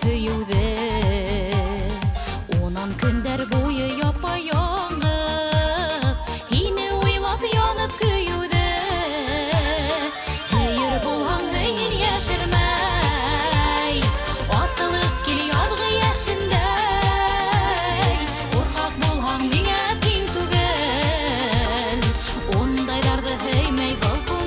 köyüde. Onan günler boyu yapayalnız, yine oylap yanıp köyüde. Hayır bulan heyni yaşırmay, atılıp geliyordu yaşınday. Korkak bulhan mine tin tugel, ondaylardı heymey balkona.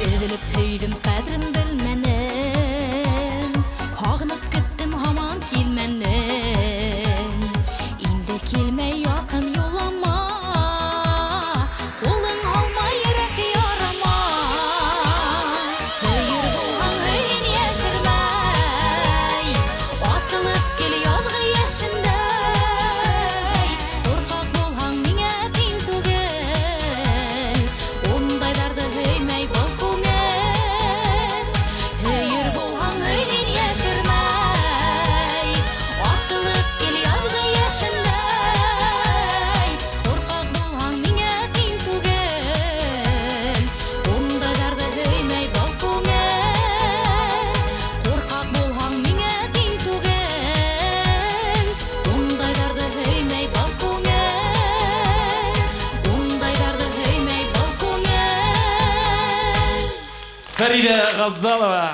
Özülüp heydim kadrin bilmenen, hağınıp gittim haman kilmenen. İndi kilmey yakın yolama, kolun alma yürek yarama. Hayır bulan heyin yaşırmay, atılıp geliyordu yaşınday. Korkak bulhan mine tin tugel, ondaylardı heymey balkona. Hayır bulan heyin yaşırmay, atılıp geliyordu yaşınday. Korkak bulhan mine tin tugel, ondaylardı heymey balkona. Korkak bulhan mine tin tugel, ondaylardı heymey balkona. Ondaylardı heymey balkona. Feride Gazzalova.